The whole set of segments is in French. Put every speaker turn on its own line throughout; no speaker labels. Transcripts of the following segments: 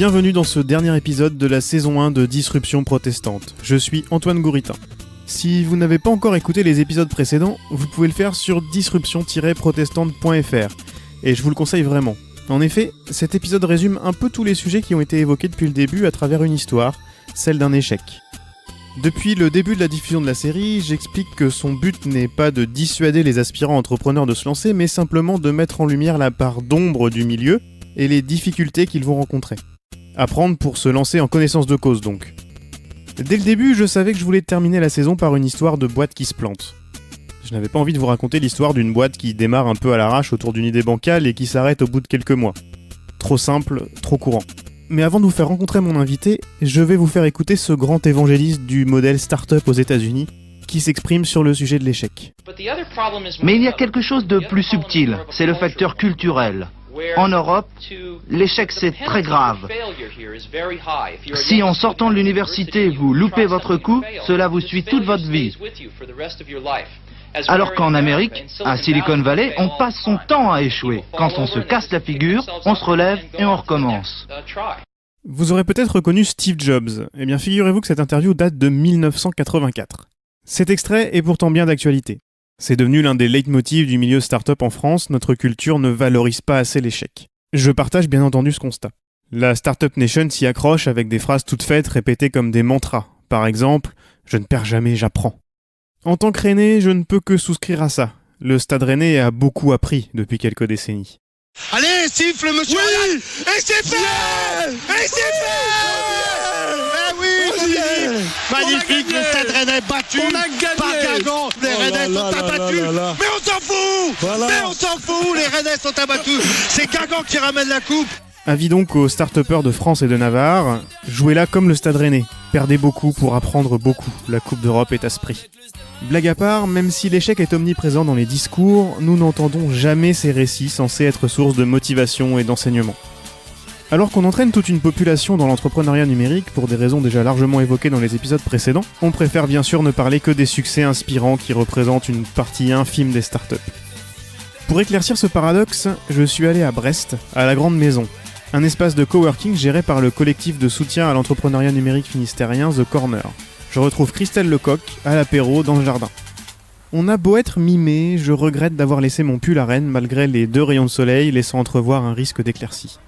Bienvenue dans ce dernier épisode de la saison 1 de Disruption Protestante. Je suis Antoine Gouritin. Si vous n'avez pas encore écouté les épisodes précédents, vous pouvez le faire sur disruption-protestante.fr et je vous le conseille vraiment. En effet, cet épisode résume un peu tous les sujets qui ont été évoqués depuis le début à travers une histoire, celle d'un échec. Depuis le début de la diffusion de la série, j'explique que son but n'est pas de dissuader les aspirants entrepreneurs de se lancer, mais simplement de mettre en lumière la part d'ombre du milieu et les difficultés qu'ils vont rencontrer. Apprendre pour se lancer en connaissance de cause donc. Dès le début, je savais que je voulais terminer la saison par une histoire de boîte qui se plante. Je n'avais pas envie de vous raconter l'histoire d'une boîte qui démarre un peu à l'arrache autour d'une idée bancale et qui s'arrête au bout de quelques mois. Trop simple, trop courant. Mais avant de vous faire rencontrer mon invité, je vais vous faire écouter ce grand évangéliste du modèle start-up aux États-Unis qui s'exprime sur le sujet de l'échec.
Mais il y a quelque chose de plus subtil, c'est le facteur culturel. En Europe, l'échec c'est très grave. Si en sortant de l'université vous loupez votre coup, cela vous suit toute votre vie. Alors qu'en Amérique, à Silicon Valley, on passe son temps à échouer. Quand on se casse la figure, on se relève et on recommence.
Vous aurez peut-être reconnu Steve Jobs. Eh bien, figurez-vous que cette interview date de 1984. Cet extrait est pourtant bien d'actualité. C'est devenu l'un des leitmotifs du milieu start-up en France, notre culture ne valorise pas assez l'échec. Je partage bien entendu ce constat. La Startup Nation s'y accroche avec des phrases toutes faites répétées comme des mantras. Par exemple, « Je ne perds jamais, j'apprends ». En tant que Rennais, je ne peux que souscrire à ça. Le Stade Rennais a beaucoup appris depuis quelques décennies.
Allez, siffle, monsieur! Oui! Et c'est fait! Et c'est fait! Eh oui, magnifique, le Stade Rennais battu par Guingamp. Les Rennais sont abattus, mais on s'en fout! Mais on s'en fout, les Rennais sont abattus. C'est Guingamp qui ramène la coupe.
Avis donc aux start-upers de France et de Navarre, jouez là comme le Stade Rennais. Perdez beaucoup pour apprendre beaucoup. La Coupe d'Europe est à ce prix. Blague à part, même si l'échec est omniprésent dans les discours, nous n'entendons jamais ces récits censés être source de motivation et d'enseignement. Alors qu'on entraîne toute une population dans l'entrepreneuriat numérique pour des raisons déjà largement évoquées dans les épisodes précédents, on préfère bien sûr ne parler que des succès inspirants qui représentent une partie infime des startups. Pour éclaircir ce paradoxe, je suis allé à Brest, à la Grande Maison, un espace de coworking géré par le collectif de soutien à l'entrepreneuriat numérique finistérien The Corner. Je retrouve Christelle Lecoq à l'apéro dans le jardin. On a beau être mimé, je regrette d'avoir laissé mon pull à Rennes malgré les 2 rayons de soleil laissant entrevoir un risque d'éclaircie.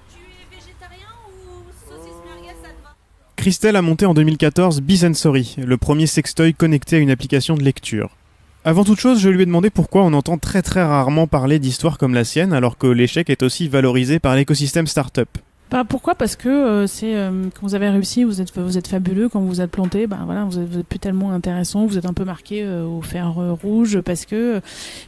Christelle a monté en 2014 Be-Sensory, le premier sextoy connecté à une application de lecture. Avant toute chose, je lui ai demandé pourquoi on entend très rarement parler d'histoires comme la sienne alors que l'échec est aussi valorisé par l'écosystème start-up.
Pourquoi ? Parce que quand vous avez réussi, vous êtes fabuleux. Quand vous vous êtes planté, voilà, vous êtes plus tellement intéressant. Vous êtes un peu marqué au fer rouge parce que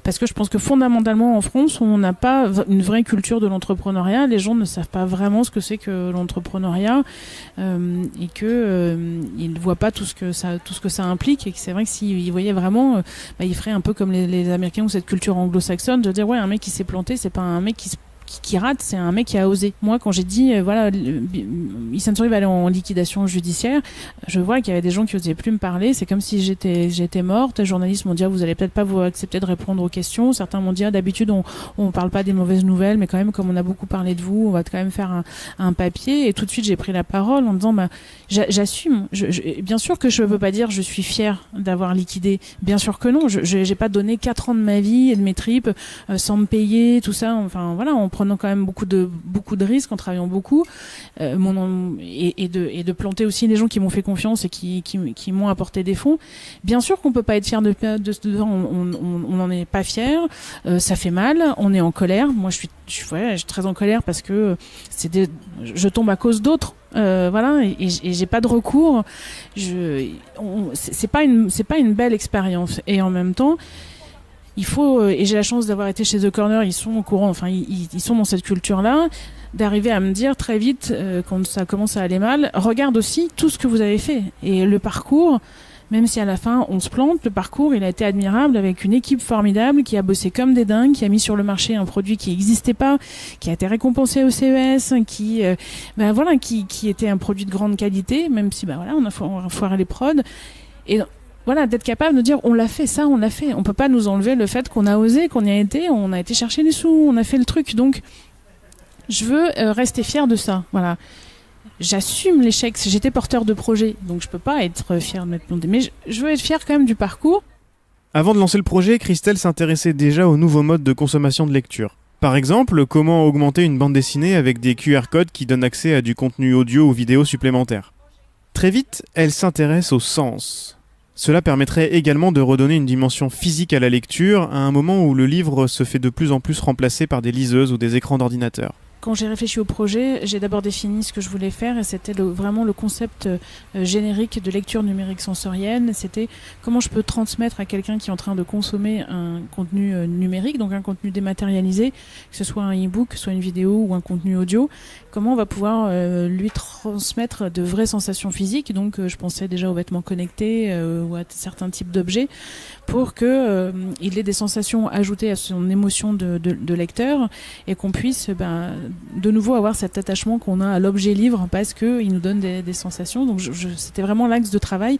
je pense que fondamentalement en France, on n'a pas une vraie culture de l'entrepreneuriat. Les gens ne savent pas vraiment ce que c'est que l'entrepreneuriat et que ils ne voient pas tout ce que ça implique. Et que c'est vrai que s'ils voyaient vraiment, ils feraient un peu comme les Américains ou cette culture anglo-saxonne de dire ouais, un mec qui s'est planté, c'est pas un mec qui rate, c'est un mec qui a osé. Moi, quand j'ai dit, Be-Sensory va aller en liquidation judiciaire, je vois qu'il y avait des gens qui osaient plus me parler. C'est comme si j'étais morte. Les journalistes m'ont dit, vous allez peut-être pas vous accepter de répondre aux questions. Certains m'ont dit, d'habitude, on parle pas des mauvaises nouvelles, mais quand même, comme on a beaucoup parlé de vous, on va quand même faire un papier. Et tout de suite, j'ai pris la parole en disant, j'assume. Bien sûr que je peux pas dire, je suis fière d'avoir liquidé. Bien sûr que non. J'ai pas donné 4 ans de ma vie et de mes tripes sans me payer, tout ça. Enfin, voilà, on prenant quand même beaucoup de risques, en travaillant beaucoup, et de planter aussi les gens qui m'ont fait confiance et qui m'ont apporté des fonds. Bien sûr qu'on peut pas être fier de on n'en est pas fier, ça fait mal, on est en colère. Moi, je suis très en colère parce que je tombe à cause d'autres. Voilà, et j'ai pas de recours. C'est pas une belle expérience. Et en même temps, il faut, et j'ai la chance d'avoir été chez The Corner, ils sont au courant, enfin ils sont dans cette culture-là, d'arriver à me dire très vite, quand ça commence à aller mal, regarde aussi tout ce que vous avez fait. Et le parcours, même si à la fin on se plante, le parcours il a été admirable avec une équipe formidable qui a bossé comme des dingues, qui a mis sur le marché un produit qui n'existait pas, qui a été récompensé au CES, qui était un produit de grande qualité, même si on a foiré les prods. Et voilà, d'être capable de dire on l'a fait, ça on l'a fait. On peut pas nous enlever le fait qu'on a osé, qu'on y a été, on a été chercher les sous, on a fait le truc. Donc je veux rester fière de ça. Voilà. j'assume l'échec. J'étais porteur de projet, donc je peux pas être fière de m'être plantée. Mais je veux être fière quand même du parcours.
Avant de lancer le projet, Christelle s'intéressait déjà aux nouveaux modes de consommation de lecture. Par exemple, comment augmenter une bande dessinée avec des QR codes qui donnent accès à du contenu audio ou vidéo supplémentaire. Très vite, elle s'intéresse au sens. Cela permettrait également de redonner une dimension physique à la lecture à un moment où le livre se fait de plus en plus remplacer par des liseuses ou des écrans d'ordinateur.
Quand j'ai réfléchi au projet, j'ai d'abord défini ce que je voulais faire et c'était vraiment le concept générique de lecture numérique sensorielle. C'était comment je peux transmettre à quelqu'un qui est en train de consommer un contenu numérique, donc un contenu dématérialisé, que ce soit un e-book, soit une vidéo ou un contenu audio, comment on va pouvoir lui transmettre de vraies sensations physiques. Donc je pensais déjà aux vêtements connectés ou à certains types d'objets pour qu'il ait des sensations ajoutées à son émotion de lecteur et qu'on puisse de nouveau avoir cet attachement qu'on a à l'objet livre parce qu'il nous donne des sensations. Donc c'était vraiment l'axe de travail.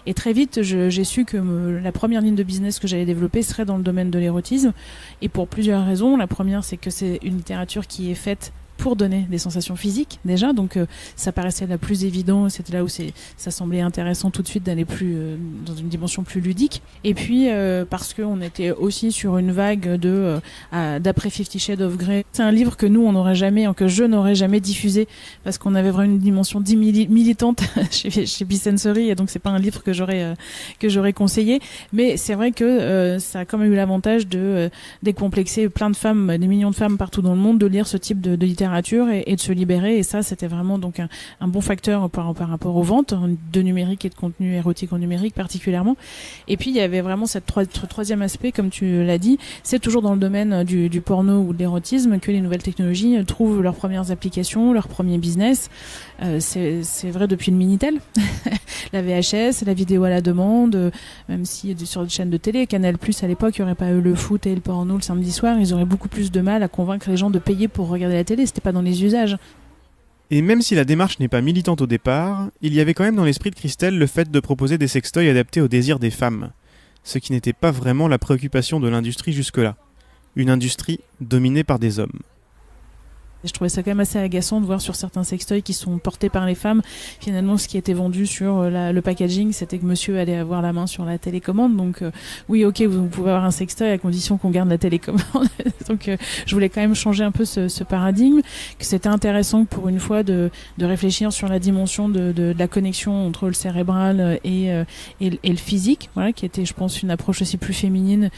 Et très vite, j'ai su que la première ligne de business que j'allais développer serait dans le domaine de l'érotisme. Et pour plusieurs raisons. La première, c'est que c'est une littérature qui est faite pour donner des sensations physiques déjà, donc ça paraissait la plus évident, c'était là où ça semblait intéressant tout de suite d'aller plus dans une dimension plus ludique. Et puis parce qu'on était aussi sur une vague d'après 50 Shades of Grey. C'est un livre que que je n'aurais jamais diffusé parce qu'on avait vraiment une dimension militante chez Bisensory, et donc c'est pas un livre que j'aurais conseillé. Mais c'est vrai que ça a quand même eu l'avantage de décomplexer plein de femmes, des millions de femmes partout dans le monde, de lire ce type de littérature et de se libérer, et ça c'était vraiment donc un bon facteur par rapport aux ventes de numérique et de contenu érotique en numérique particulièrement. Et puis il y avait vraiment cette troisième aspect, comme tu l'as dit, c'est toujours dans le domaine du porno ou de l'érotisme que les nouvelles technologies trouvent leurs premières applications, leur premier business. C'est vrai depuis le Minitel, la VHS, la vidéo à la demande, même si sur des chaînes de télé, Canal+, à l'époque, il n'y aurait pas eu le foot et le porno le samedi soir, ils auraient beaucoup plus de mal à convaincre les gens de payer pour regarder la télé, c'était pas dans les usages.
Et même si la démarche n'est pas militante au départ, il y avait quand même dans l'esprit de Christelle le fait de proposer des sextoys adaptés aux désirs des femmes, ce qui n'était pas vraiment la préoccupation de l'industrie jusque-là. Une industrie dominée par des hommes.
Et je trouvais ça quand même assez agaçant de voir sur certains sextoys qui sont portés par les femmes, finalement ce qui était vendu sur le packaging, c'était que monsieur allait avoir la main sur la télécommande. Donc oui, ok, vous pouvez avoir un sextoy à condition qu'on garde la télécommande. Donc je voulais quand même changer un peu ce paradigme, que c'était intéressant pour une fois de réfléchir sur la dimension de la connexion entre le cérébral et le physique, voilà, qui était, je pense, une approche aussi plus féminine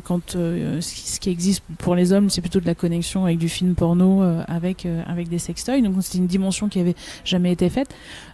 quand ce qui existe pour les hommes, c'est plutôt de la connexion avec du film porno avec des sextoys. Donc c'était une dimension qui avait jamais été faite.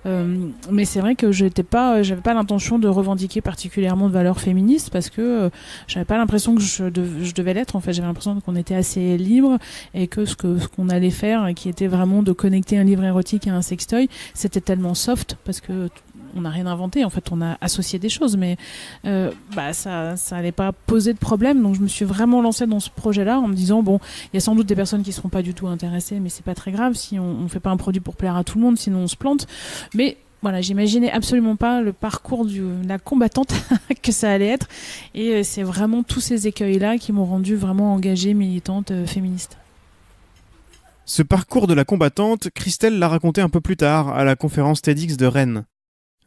Mais c'est vrai que j'avais pas l'intention de revendiquer particulièrement de valeurs féministes parce que j'avais pas l'impression que je devais l'être. En fait, j'avais l'impression qu'on était assez libre et que ce qu'on allait faire, qui était vraiment de connecter un livre érotique à un sextoy, c'était tellement soft parce que on n'a rien inventé, en fait on a associé des choses, mais ça allait pas poser de problème. Donc je me suis vraiment lancée dans ce projet-là en me disant bon, il y a sans doute des personnes qui seront pas du tout intéressées, mais c'est pas très grave si on fait pas un produit pour plaire à tout le monde, sinon on se plante. Mais voilà, j'imaginais absolument pas le parcours de la combattante que ça allait être, et c'est vraiment tous ces écueils-là qui m'ont rendue vraiment engagée, militante, féministe.
Ce parcours de la combattante, Christelle l'a raconté un peu plus tard à la conférence TEDx de Rennes.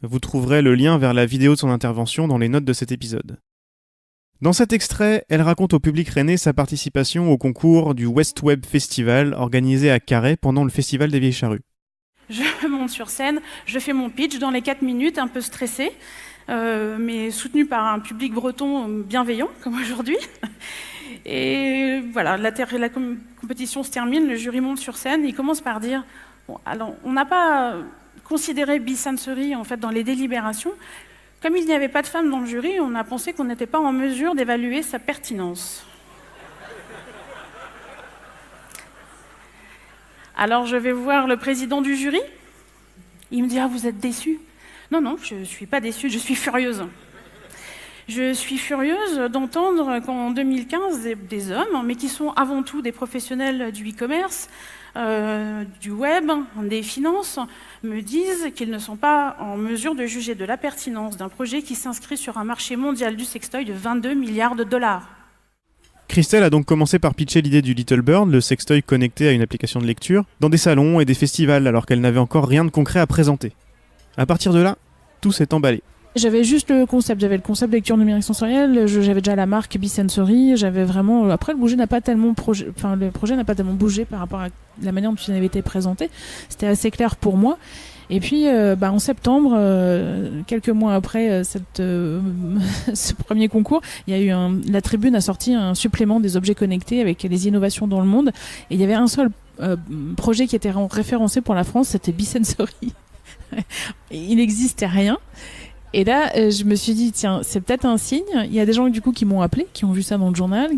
Vous trouverez le lien vers la vidéo de son intervention dans les notes de cet épisode. Dans cet extrait, elle raconte au public rennais sa participation au concours du West Web Festival organisé à Carhaix pendant le Festival des Vieilles Charrues.
Je monte sur scène, je fais mon pitch dans les 4 minutes, un peu stressée, mais soutenue par un public breton bienveillant, comme aujourd'hui. Et voilà, la compétition se termine, le jury monte sur scène, il commence par dire bon, alors, on n'a pas considéré Bisensory en fait dans les délibérations. Comme il n'y avait pas de femmes dans le jury, on a pensé qu'on n'était pas en mesure d'évaluer sa pertinence. Alors je vais voir le président du jury. Il me dit « Ah, vous êtes déçu ?» Non, non, je ne suis pas déçue, je suis furieuse. Je suis furieuse d'entendre qu'en 2015, des hommes, mais qui sont avant tout des professionnels du e-commerce, du web, des finances, me disent qu'ils ne sont pas en mesure de juger de la pertinence d'un projet qui s'inscrit sur un marché mondial du sextoy de 22 milliards de dollars.
Christelle a donc commencé par pitcher l'idée du Little Bird, le sextoy connecté à une application de lecture, dans des salons et des festivals alors qu'elle n'avait encore rien de concret à présenter. À partir de là, tout s'est emballé.
J'avais juste le concept, j'avais le concept lecture numérique sensorielle, j'avais déjà la marque Bisensory, j'avais vraiment... Après, le projet n'a pas tellement bougé par rapport à la manière dont il avait été présenté. C'était assez clair pour moi. Et puis, en septembre, quelques mois après ce premier concours, il y a eu la Tribune a sorti un supplément des objets connectés avec les innovations dans le monde. Et il y avait un seul projet qui était référencé pour la France, c'était Bisensory. Il n'existait rien. Et là, je me suis dit, tiens, c'est peut-être un signe. Il y a des gens du coup qui m'ont appelé, qui ont vu ça dans le journal,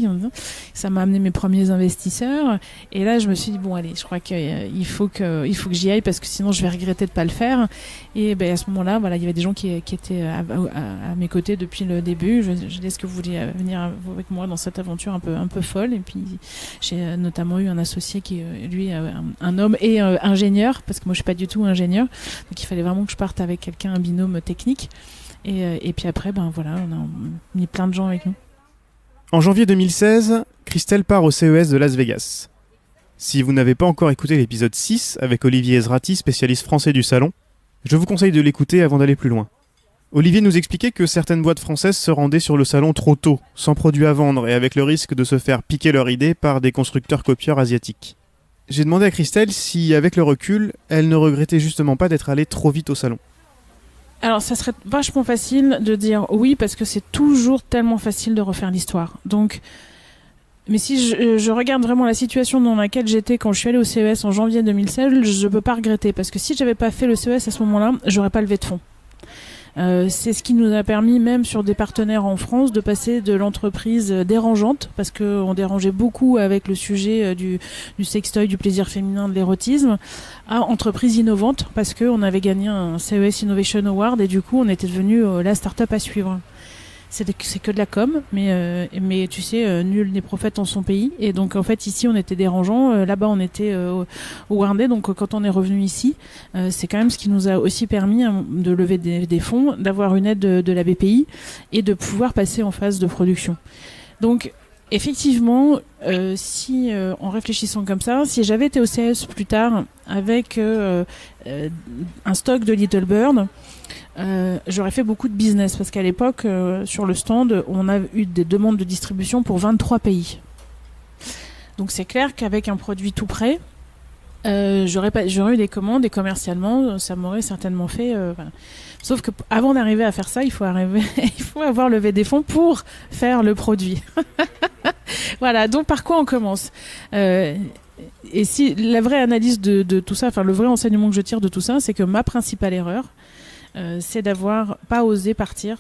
ça m'a amené mes premiers investisseurs. Et là, je me suis dit, bon, allez, je crois qu'il faut que j'y aille parce que sinon, je vais regretter de pas le faire. Et à ce moment-là, voilà, il y avait des gens qui étaient à mes côtés depuis le début. Je dis, est-ce que vous voulez venir avec moi dans cette aventure un peu folle? Et puis, j'ai notamment eu un associé qui, lui, un homme et ingénieur, parce que moi, je suis pas du tout ingénieur. Donc, il fallait vraiment que je parte avec quelqu'un, un binôme technique. Et puis après, on a mis plein de gens avec nous.
En janvier 2016, Christelle part au CES de Las Vegas. Si vous n'avez pas encore écouté l'épisode 6 avec Olivier Ezrati, spécialiste français du salon, je vous conseille de l'écouter avant d'aller plus loin. Olivier nous expliquait que certaines boîtes françaises se rendaient sur le salon trop tôt, sans produits à vendre et avec le risque de se faire piquer leur idée par des constructeurs copieurs asiatiques. J'ai demandé à Christelle si, avec le recul, elle ne regrettait justement pas d'être allée trop vite au salon.
Alors, ça serait vachement facile de dire oui, parce que c'est toujours tellement facile de refaire l'histoire. Donc, mais si je regarde vraiment la situation dans laquelle j'étais quand je suis allée au CES en janvier 2016, je peux pas regretter, parce que si j'avais pas fait le CES à ce moment-là, j'aurais pas levé de fonds. C'est ce qui nous a permis, même sur des partenaires en France, de passer de l'entreprise dérangeante, parce qu'on dérangeait beaucoup avec le sujet du sextoy, du plaisir féminin, de l'érotisme, à entreprise innovante, parce qu'on avait gagné un CES Innovation Award et du coup on était devenu la start-up à suivre. C'est que de la com, mais tu sais, nul n'est prophète en son pays. Et donc en fait ici on était dérangeants, là-bas on était awardés. Donc quand on est revenu ici, c'est quand même ce qui nous a aussi permis de lever des fonds, d'avoir une aide de la BPI et de pouvoir passer en phase de production. Donc effectivement, en réfléchissant comme ça, si j'avais été au CES plus tard avec un stock de Little Bird, j'aurais fait beaucoup de business parce qu'à l'époque, sur le stand, on a eu des demandes de distribution pour 23 pays. Donc c'est clair qu'avec un produit tout prêt, j'aurais eu des commandes et commercialement, ça m'aurait certainement fait... voilà. Sauf que avant d'arriver à faire ça, il faut avoir levé des fonds pour faire le produit. Voilà, donc par quoi on commence et si la vraie analyse de tout ça, enfin le vrai enseignement que je tire de tout ça, c'est que ma principale erreur, c'est d'avoir pas osé partir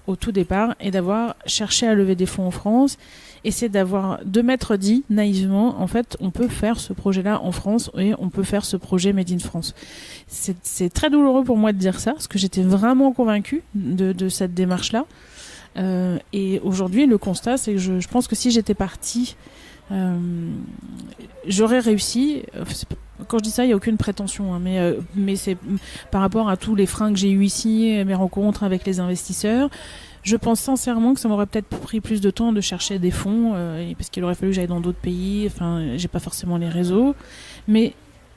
au tout départ et d'avoir cherché à lever des fonds en France. Et c'est de m'être dit naïvement, en fait, on peut faire ce projet-là en France et on peut faire ce projet Made in France. C'est très douloureux pour moi de dire ça, parce que j'étais vraiment convaincue de cette démarche-là. Et aujourd'hui, le constat, c'est que je pense que si j'étais partie, j'aurais réussi. Quand je dis ça, il n'y a aucune prétention, hein, mais c'est par rapport à tous les freins que j'ai eu ici, mes rencontres avec les investisseurs. Je pense sincèrement que ça m'aurait peut-être pris plus de temps de chercher des fonds, parce qu'il aurait fallu que j'aille dans d'autres pays. Enfin, j'ai pas forcément les réseaux, mais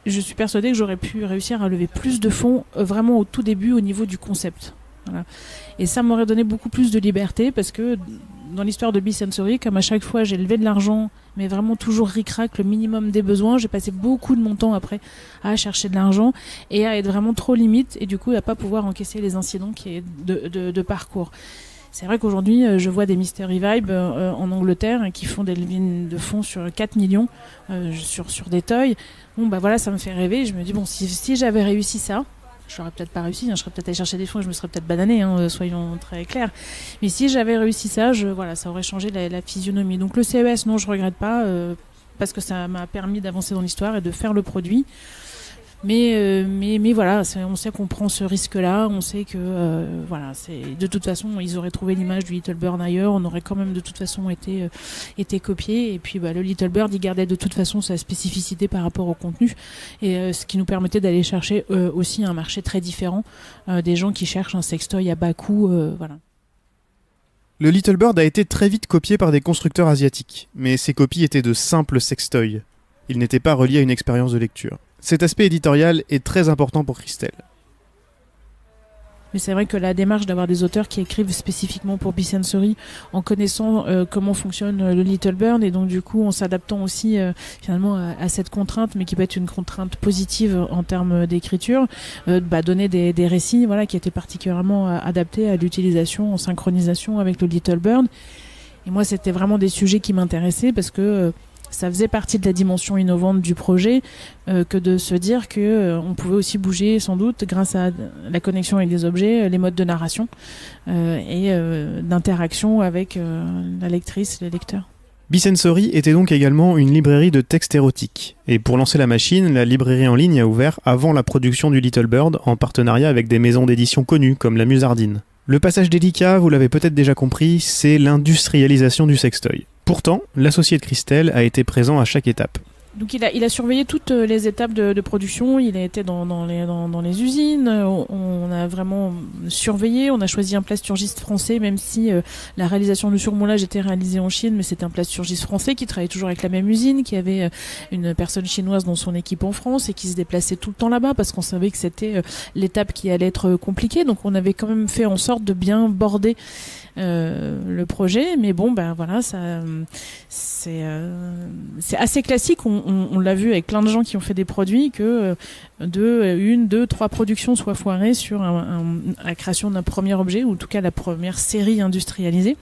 je suis persuadée que j'aurais pu réussir à lever plus de fonds vraiment au tout début au niveau du concept. Voilà. Et ça m'aurait donné beaucoup plus de liberté parce que dans l'histoire de Bisensory, comme à chaque fois j'ai levé de l'argent, mais vraiment toujours ric-rac, le minimum des besoins, j'ai passé beaucoup de mon temps après à chercher de l'argent et à être vraiment trop limite et du coup à pas pouvoir encaisser les incidents qui est de parcours. C'est vrai qu'aujourd'hui, je vois des Mystery Vibe en Angleterre qui font des levées de fonds sur 4 millions sur des toys. Bon, voilà, ça me fait rêver. Je me dis, bon, si j'avais réussi ça, je n'aurais peut-être pas réussi, je serais peut-être allé chercher des fonds et je me serais peut-être bananée, soyons très clairs. Mais si j'avais réussi ça, ça aurait changé la physionomie. Donc le CES, non, je ne regrette pas, parce que ça m'a permis d'avancer dans l'histoire et de faire le produit. Mais voilà, on sait qu'on prend ce risque-là, on sait que de toute façon ils auraient trouvé l'image du Little Bird ailleurs, on aurait quand même de toute façon été copié et puis le Little Bird il gardait de toute façon sa spécificité par rapport au contenu et ce qui nous permettait d'aller chercher aussi un marché très différent des gens qui cherchent un sextoy à bas coût, voilà.
Le Little Bird a été très vite copié par des constructeurs asiatiques, mais ces copies étaient de simples sextoys. Ils n'étaient pas reliés à une expérience de lecture. Cet aspect éditorial est très important pour Christelle.
Mais c'est vrai que la démarche d'avoir des auteurs qui écrivent spécifiquement pour Be-Sensory en connaissant comment fonctionne le Little Bird et donc du coup en s'adaptant aussi finalement à cette contrainte, mais qui peut être une contrainte positive en termes d'écriture, donner des récits qui étaient particulièrement adaptés à l'utilisation en synchronisation avec le Little Bird. Et moi c'était vraiment des sujets qui m'intéressaient parce que ça faisait partie de la dimension innovante du projet que de se dire que on pouvait aussi bouger sans doute grâce à la connexion avec des objets, les modes de narration et d'interaction avec la lectrice, les lecteurs.
Be-Sensory était donc également une librairie de textes érotiques. Et pour lancer la machine, la librairie en ligne a ouvert avant la production du Little Bird en partenariat avec des maisons d'édition connues comme la Musardine. Le passage délicat, vous l'avez peut-être déjà compris, c'est l'industrialisation du sextoy. Pourtant, l'associé de Christelle a été présent à chaque étape.
Donc il a surveillé toutes les étapes de production, il a été dans les usines, on a vraiment surveillé, on a choisi un plasturgiste français, même si la réalisation du surmoulage était réalisée en Chine, mais c'était un plasturgiste français qui travaillait toujours avec la même usine, qui avait une personne chinoise dans son équipe en France et qui se déplaçait tout le temps là-bas parce qu'on savait que c'était l'étape qui allait être compliquée, donc on avait quand même fait en sorte de bien border le projet, mais bon ça c'est assez classique. On l'a vu avec plein de gens qui ont fait des produits que 2, 3 productions soient foirées sur la création d'un premier objet ou en tout cas la première série industrialisée.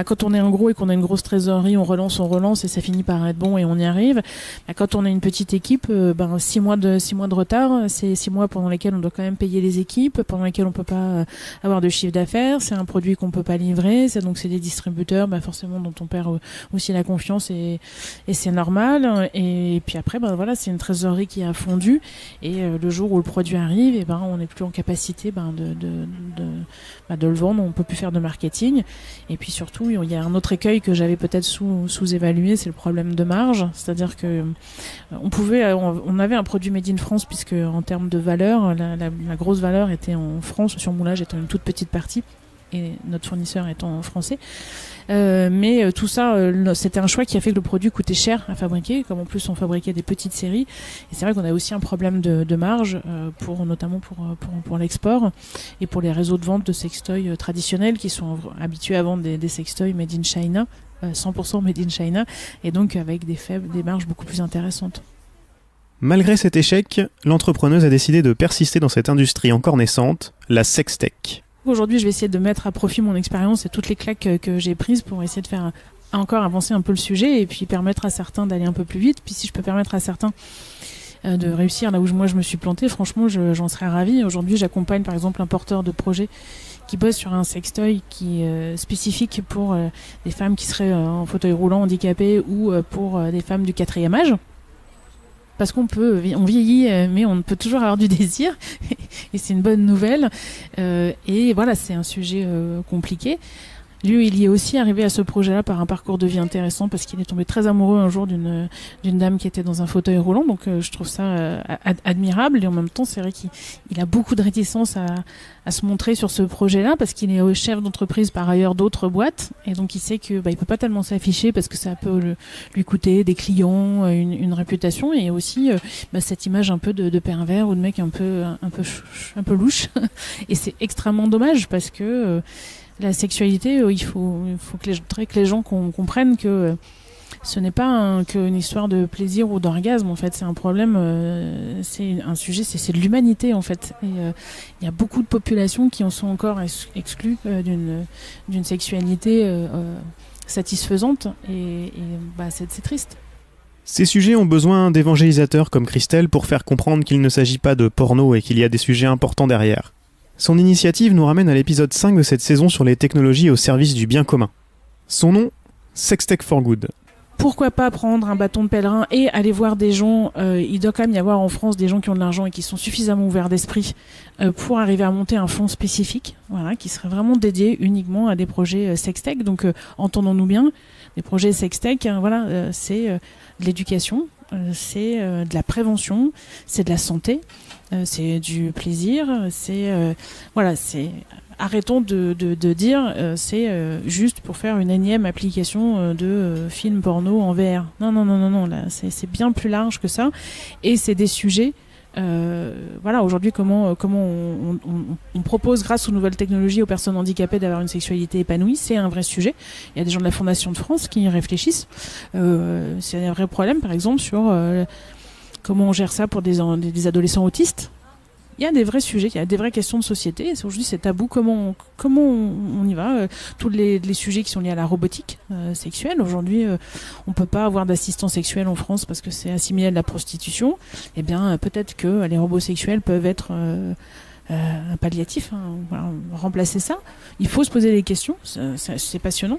Quand on est un gros et qu'on a une grosse trésorerie, on relance et ça finit par être bon et on y arrive. Quand on a une petite équipe, 6 mois de retard, c'est 6 mois pendant lesquels on doit quand même payer les équipes, pendant lesquels on peut pas avoir de chiffre d'affaires, c'est un produit qu'on peut pas livrer, c'est des distributeurs, forcément dont on perd aussi la confiance et c'est normal. Et puis après, c'est une trésorerie qui a fondu et le jour où le produit arrive, on n'est plus en capacité de le vendre, on peut plus faire de marketing. Et puis surtout, il y a un autre écueil que j'avais peut-être sous-évalué, c'est le problème de marge. C'est-à-dire que on avait un produit made in France puisque en termes de valeur, la grosse valeur était en France, sur moulage étant une toute petite partie et notre fournisseur étant français. Mais tout ça, c'était un choix qui a fait que le produit coûtait cher à fabriquer, comme en plus on fabriquait des petites séries. Et c'est vrai qu'on a aussi un problème de marge, notamment pour l'export et pour les réseaux de vente de sextoys traditionnels qui sont habitués à vendre des sextoys made in China, 100% made in China, et donc avec des marges beaucoup plus intéressantes.
Malgré cet échec, l'entrepreneuse a décidé de persister dans cette industrie encore naissante, la sextech.
Aujourd'hui, je vais essayer de mettre à profit mon expérience et toutes les claques que j'ai prises pour essayer de faire encore avancer un peu le sujet et puis permettre à certains d'aller un peu plus vite. Puis si je peux permettre à certains de réussir là où moi je me suis plantée, franchement, j'en serais ravie. Aujourd'hui, j'accompagne par exemple un porteur de projet qui bosse sur un sextoy qui est spécifique pour des femmes qui seraient en fauteuil roulant, handicapées ou pour des femmes du 4e âge. Parce on vieillit, mais on peut toujours avoir du désir, et c'est une bonne nouvelle. Et voilà, c'est un sujet compliqué. Lui, il y est aussi arrivé à ce projet-là par un parcours de vie intéressant parce qu'il est tombé très amoureux un jour d'une dame qui était dans un fauteuil roulant. Donc, je trouve ça admirable. Et en même temps, c'est vrai qu'il a beaucoup de réticence à se montrer sur ce projet-là parce qu'il est chef d'entreprise par ailleurs d'autres boîtes. Et donc, il sait que il peut pas tellement s'afficher parce que ça peut lui coûter des clients, une réputation et aussi cette image un peu de pervers ou de mec un peu louche. Et c'est extrêmement dommage parce que la sexualité, il faut que les gens comprennent que ce n'est pas qu'une histoire de plaisir ou d'orgasme. En fait, c'est un problème, c'est un sujet, c'est de l'humanité en fait. Et il y a beaucoup de populations qui en sont encore exclues d'une sexualité satisfaisante. Et c'est triste.
Ces sujets ont besoin d'évangélisateurs comme Christelle pour faire comprendre qu'il ne s'agit pas de porno et qu'il y a des sujets importants derrière. Son initiative nous ramène à l'épisode 5 de cette saison sur les technologies au service du bien commun. Son nom, Sextech for Good.
Pourquoi pas prendre un bâton de pèlerin et aller voir des gens, il doit quand même y avoir en France des gens qui ont de l'argent et qui sont suffisamment ouverts d'esprit pour arriver à monter un fonds spécifique, qui serait vraiment dédié uniquement à des projets sextech. Donc entendons-nous bien, des projets sextech, c'est de l'éducation, c'est de la prévention, c'est de la santé, c'est du plaisir, c'est arrêtons de dire c'est juste pour faire une énième application de film porno en VR. Non, là c'est bien plus large que ça, et c'est des sujets. Aujourd'hui, comment on propose grâce aux nouvelles technologies aux personnes handicapées d'avoir une sexualité épanouie, c'est un vrai sujet. Il y a des gens de la Fondation de France qui y réfléchissent. C'est un vrai problème, par exemple, sur comment on gère ça pour des adolescents autistes. Il y a des vrais sujets, il y a des vraies questions de société. Aujourd'hui, c'est tabou. Comment on y va tous les sujets qui sont liés à la robotique sexuelle. Aujourd'hui, on peut pas avoir d'assistant sexuel en France parce que c'est assimilé à de la prostitution. Eh bien, peut-être que les robots sexuels peuvent être un palliatif. Remplacer ça. Il faut se poser des questions. C'est passionnant.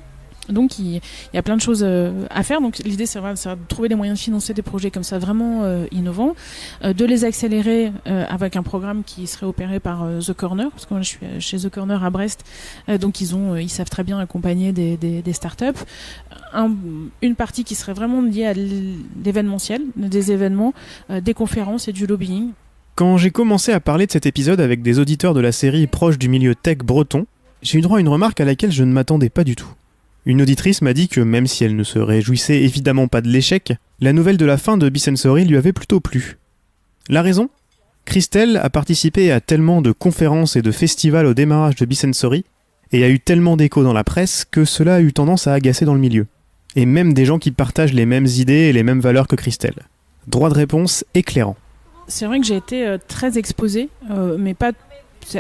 Donc il y a plein de choses à faire. Donc l'idée c'est de trouver les moyens de financer des projets comme ça vraiment innovants, de les accélérer avec un programme qui serait opéré par The Corner, parce que moi je suis chez The Corner à Brest, donc ils savent très bien accompagner des startups. Une partie qui serait vraiment liée à l'événementiel, des événements, des conférences et du lobbying.
Quand j'ai commencé à parler de cet épisode avec des auditeurs de la série proche du milieu tech breton, j'ai eu droit à une remarque à laquelle je ne m'attendais pas du tout. Une auditrice m'a dit que même si elle ne se réjouissait évidemment pas de l'échec, la nouvelle de la fin de Bicensory lui avait plutôt plu. La raison ? Christelle a participé à tellement de conférences et de festivals au démarrage de Bicensory, et a eu tellement d'échos dans la presse que cela a eu tendance à agacer dans le milieu. Et même des gens qui partagent les mêmes idées et les mêmes valeurs que Christelle. Droit de réponse éclairant.
C'est vrai que j'ai été très exposée, mais pas...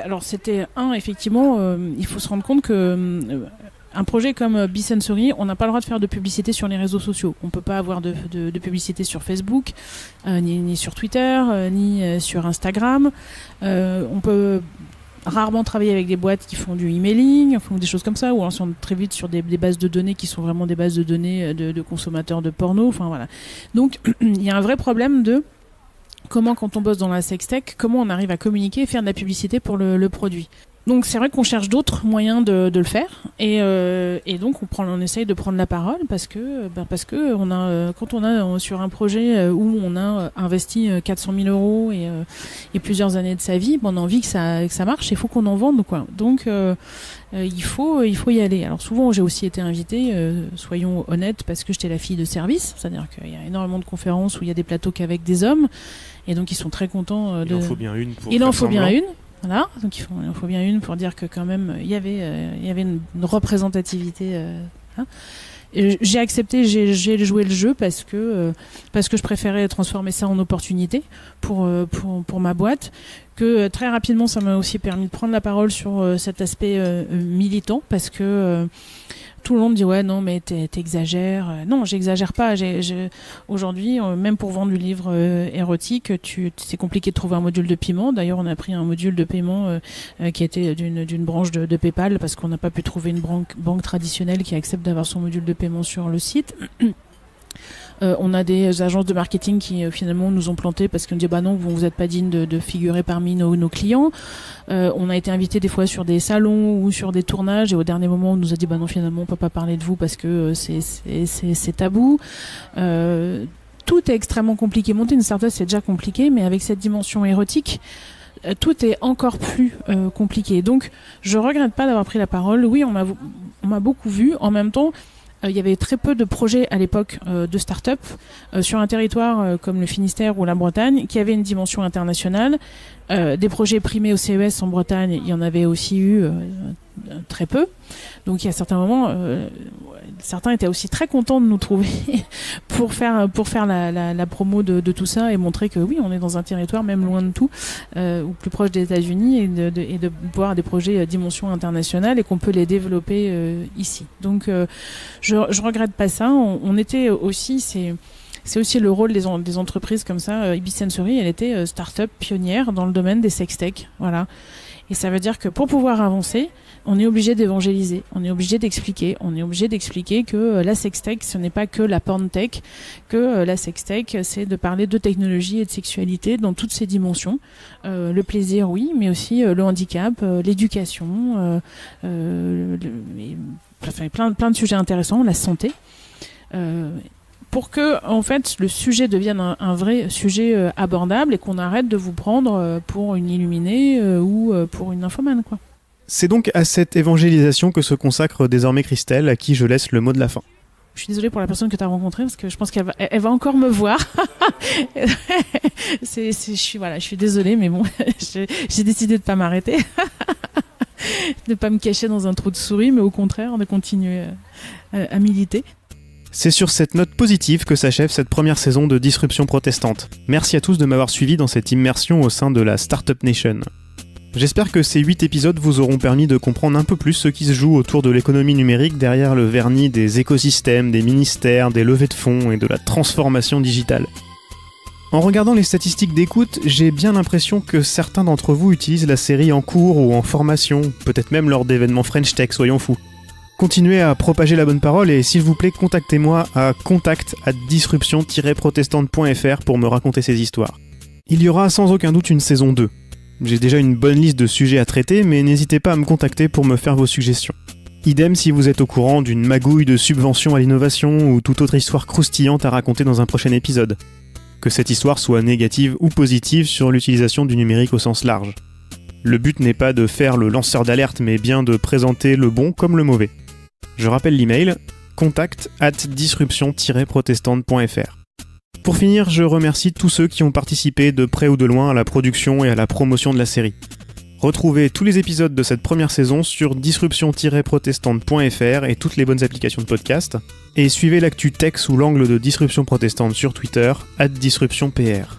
Alors c'était effectivement, il faut se rendre compte que... un projet comme Bicensory, on n'a pas le droit de faire de publicité sur les réseaux sociaux. On ne peut pas avoir de publicité sur Facebook, ni sur Twitter, ni sur Instagram. On peut rarement travailler avec des boîtes qui font du emailing, font des choses comme ça, ou on s'en très vite sur des bases de données qui sont vraiment des bases de données de consommateurs de porno. Enfin voilà. Donc il y a un vrai problème de comment, quand on bosse dans la sextech, comment on arrive à communiquer et faire de la publicité pour le produit. Donc c'est vrai qu'on cherche d'autres moyens de le faire, et donc on essaye de prendre la parole parce que on a quand on a sur un projet où on a investi 400 000 euros et plusieurs années de sa vie, on a envie que ça marche, il faut qu'on en vende quoi. Donc il faut y aller. Alors souvent j'ai aussi été invitée, soyons honnêtes, parce que j'étais la fille de service, c'est-à-dire qu'il y a énormément de conférences où il y a des plateaux qu'avec des hommes, et donc ils sont très contents
Il en faut bien une pour
Il en faut
semblant.
bien une. Voilà, donc il en faut bien une pour dire que quand même il y avait une représentativité. Et j'ai accepté, j'ai joué le jeu parce que je préférais transformer ça en opportunité pour ma boîte. Que très rapidement ça m'a aussi permis de prendre la parole sur cet aspect militant, parce que tout le monde dit ouais non mais t'exagères. Non, j'exagère pas. Aujourd'hui, même pour vendre du livre érotique, c'est compliqué de trouver un module de paiement. D'ailleurs, on a pris un module de paiement qui était d'une branche de PayPal, parce qu'on n'a pas pu trouver une banque traditionnelle qui accepte d'avoir son module de paiement sur le site. On a des agences de marketing qui finalement nous ont planté parce qu'on dit bah non, vous n'êtes pas digne de figurer parmi nos clients. On a été invité des fois sur des salons ou sur des tournages, et au dernier moment on nous a dit bah non, finalement on peut pas parler de vous parce que c'est tabou. Tout est extrêmement compliqué. Monter une startup c'est déjà compliqué, mais avec cette dimension érotique, tout est encore plus compliqué. Donc je regrette pas d'avoir pris la parole. Oui, on m'a beaucoup vu. En même temps, il y avait très peu de projets à l'époque de start-up sur un territoire comme le Finistère ou la Bretagne qui avait une dimension internationale. Des projets primés au CES en Bretagne, il y en avait aussi eu très peu. Donc il y a certains moments, certains étaient aussi très contents de nous trouver pour faire la promo de tout ça et montrer que oui, on est dans un territoire même loin de tout, ou plus proche des États-Unis, et de voir des projets à dimension internationale et qu'on peut les développer ici. Donc je regrette pas ça. On était aussi c'est aussi le rôle des entreprises comme ça. Bicensory, elle était start-up pionnière dans le domaine des sextech. Voilà. Et ça veut dire que pour pouvoir avancer, on est obligé d'évangéliser, on est obligé d'expliquer que la sextech, ce n'est pas que la porntech, que la sextech, c'est de parler de technologie et de sexualité dans toutes ses dimensions. Le plaisir, oui, mais aussi le handicap, l'éducation, plein de sujets intéressants, la santé. pour que en fait le sujet devienne un vrai sujet abordable et qu'on arrête de vous prendre pour une illuminée ou pour une nymphomane, quoi.
C'est donc à cette évangélisation que se consacre désormais Christelle, à qui je laisse le mot de la fin.
Je suis désolée pour la personne que tu as rencontrée parce que je pense qu'elle va encore me voir. Je suis désolée, mais bon, j'ai décidé de pas m'arrêter, de pas me cacher dans un trou de souris, mais au contraire de continuer à militer.
C'est sur cette note positive que s'achève cette première saison de Disruption Protestante. Merci à tous de m'avoir suivi dans cette immersion au sein de la Startup Nation. J'espère que ces 8 épisodes vous auront permis de comprendre un peu plus ce qui se joue autour de l'économie numérique derrière le vernis des écosystèmes, des ministères, des levées de fonds et de la transformation digitale. En regardant les statistiques d'écoute, j'ai bien l'impression que certains d'entre vous utilisent la série en cours ou en formation, peut-être même lors d'événements French Tech, soyons fous. Continuez à propager la bonne parole et s'il vous plaît, contactez-moi à contact@disruption-protestante.fr pour me raconter ces histoires. Il y aura sans aucun doute une saison 2. J'ai déjà une bonne liste de sujets à traiter, mais n'hésitez pas à me contacter pour me faire vos suggestions. Idem si vous êtes au courant d'une magouille de subventions à l'innovation ou toute autre histoire croustillante à raconter dans un prochain épisode. Que cette histoire soit négative ou positive sur l'utilisation du numérique au sens large. Le but n'est pas de faire le lanceur d'alerte, mais bien de présenter le bon comme le mauvais. Je rappelle l'email, contact@disruption-protestante.fr. Pour finir, je remercie tous ceux qui ont participé de près ou de loin à la production et à la promotion de la série. Retrouvez tous les épisodes de cette première saison sur disruption-protestante.fr et toutes les bonnes applications de podcast. Et suivez l'actu tech sous l'angle de Disruption Protestante sur Twitter, @disruptionpr.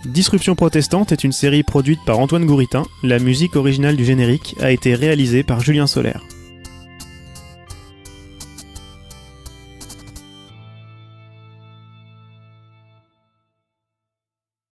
Disruption Protestante est une série produite par Antoine Gouritin. La musique originale du générique a été réalisée par Julien Solaire.